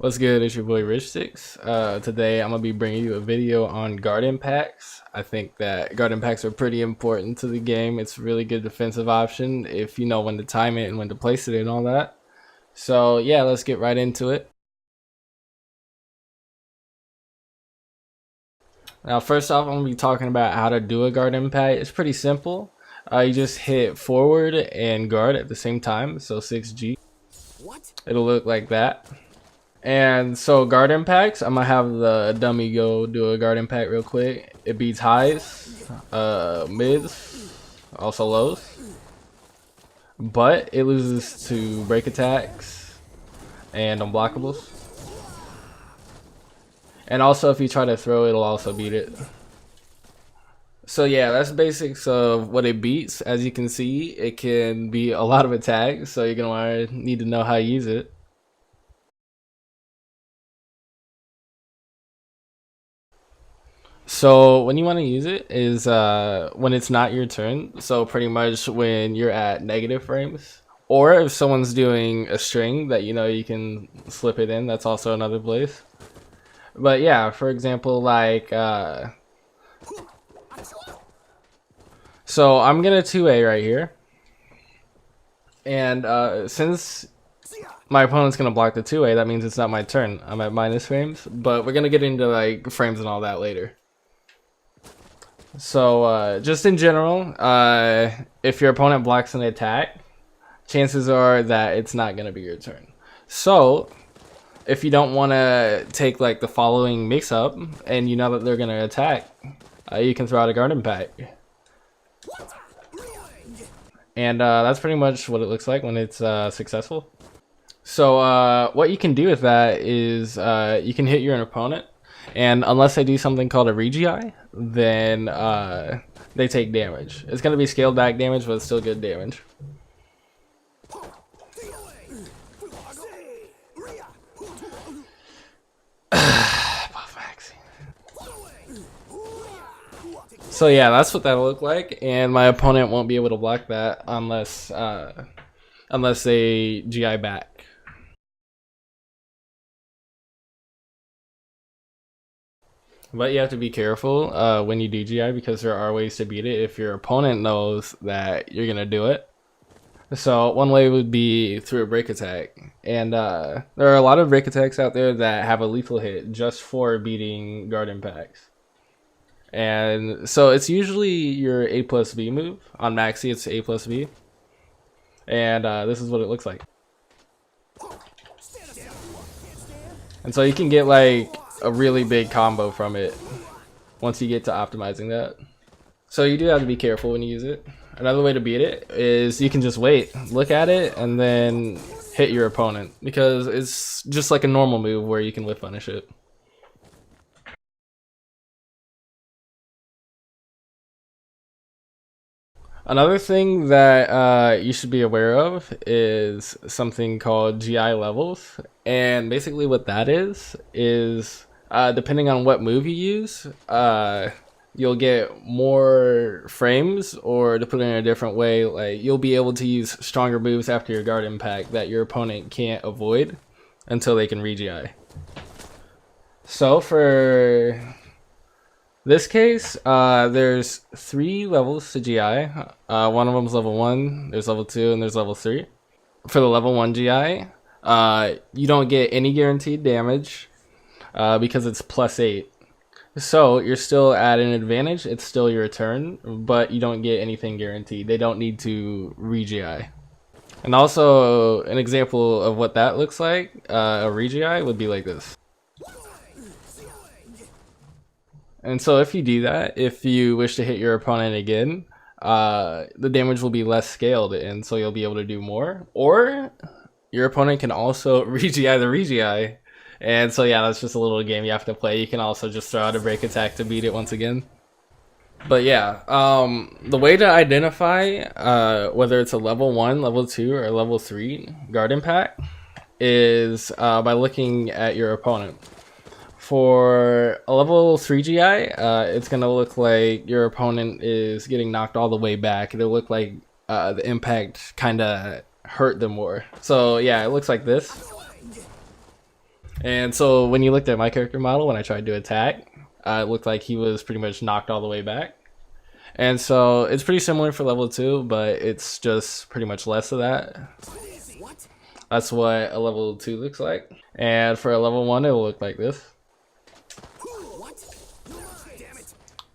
What's good? It's your boy RichSticks. Today I'm gonna be bringing you a video on guard impacts. I think that guard impacts are pretty important to the game. It's a really good defensive option if you know when to time it and when to place it and all that. So yeah, let's get right into it. Now first off, I'm gonna be talking about how to do a guard impact. It's pretty simple. You just hit forward and guard at the same time, so 6G. It'll look like that. And so guard impacts, I'm gonna have the dummy go do a guard impact real quick. It beats highs, mids, also lows, but it loses to break attacks and unblockables. And also if you try to throw, it'll also beat it. So yeah, that's basics of what it beats. As you can see, it can beat a lot of attacks, so you're gonna need to know how to use it. So when you want to use it is when it's not your turn. So pretty much when you're at negative frames, or if someone's doing a string that you know you can slip it in. That's also another place. But yeah, for example, like so I'm gonna 2A right here, and since my opponent's gonna block the 2A, that means it's not my turn. I'm at minus frames, but we're gonna get into like frames and all that later. So just in general, if your opponent blocks an attack, chances are that it's not going to be your turn. So if you don't want to take like the following mix up and you know that they're going to attack, you can throw out a guard impact. And that's pretty much what it looks like when it's successful. So what you can do with that is you can hit your opponent, and unless they do something called a regi, then they take damage. It's going to be scaled back damage, but it's still good damage. So yeah, that's what that'll look like, and my opponent won't be able to block that unless unless they GI back. But you have to be careful when you do GI, because there are ways to beat it if your opponent knows that you're gonna do it. So one way would be through a break attack, and there are a lot of break attacks out there that have a lethal hit just for beating guard impacts. And so it's usually your A plus B move. On Maxi it's A plus B, and this is what it looks like. And so you can get like a really big combo from it once you get to optimizing that. So you do have to be careful when you use it. Another way to beat it is you can just wait, look at it, and then hit your opponent, because it's just like a normal move where you can whiff punish it. Another thing that you should be aware of is something called GI levels, and basically what that is depending on what move you use, you'll get more frames, or to put it in a different way, like you'll be able to use stronger moves after your guard impact that your opponent can't avoid until they can re-GI. So for this case, there's 3 levels to GI. One of them is level 1, there's level 2, and there's level 3. For the level 1 GI, you don't get any guaranteed damage because it's +8. So you're still at an advantage, it's still your turn, but you don't get anything guaranteed. They don't need to re-GI. And also, an example of what that looks like, a re-GI would be like this. And so if you do that, if you wish to hit your opponent again, the damage will be less scaled, and so you'll be able to do more. Or your opponent can also re-GI the re-GI. And so yeah, that's just a little game you have to play. You can also just throw out a break attack to beat it once again. But yeah, the way to identify whether it's a level 1, level 2, or level 3 guard impact is by looking at your opponent. For a level 3 GI, it's going to look like your opponent is getting knocked all the way back. It'll look like the impact kind of hurt them more. So yeah, it looks like this. And so when you looked at my character model, when I tried to attack, it looked like he was pretty much knocked all the way back. And so it's pretty similar for level 2, but it's just pretty much less of that. That's what a level 2 looks like. And for a level 1, it'll look like this.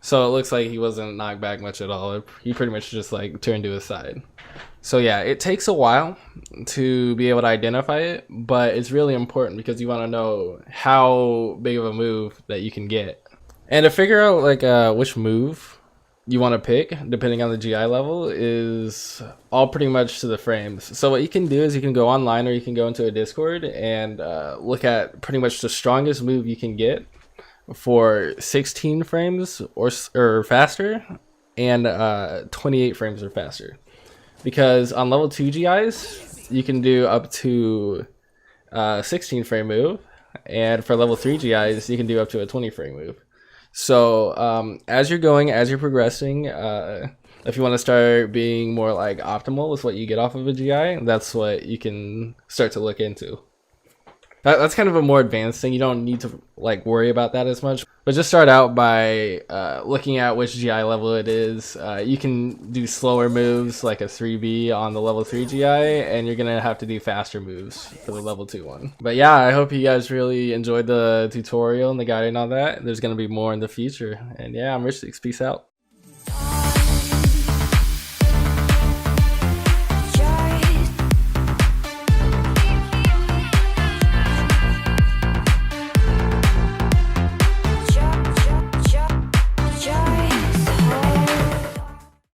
So it looks like he wasn't knocked back much at all. He pretty much just like turned to his side. So yeah, it takes a while to be able to identify it, but it's really important because you want to know how big of a move that you can get. And to figure out like which move you want to pick, depending on the GI level, is all pretty much to the frames. So what you can do is you can go online or you can go into a Discord and look at pretty much the strongest move you can get for 16 frames or faster and 28 frames or faster. Because on level 2 GIs, you can do up to 16 frame move, and for level 3 GIs, you can do up to a 20 frame move. So as you're progressing, if you want to start being more like optimal with what you get off of a GI, that's what you can start to look into. That's kind of a more advanced thing. You don't need to like worry about that as much, but just start out by looking at which GI level it is. You can do slower moves like a 3B on the level 3 GI, and you're gonna have to do faster moves for the level 2 one. But yeah, I hope you guys really enjoyed the tutorial and the guide and all that. There's gonna be more in the future. And yeah, I'm RichSticks. Peace out.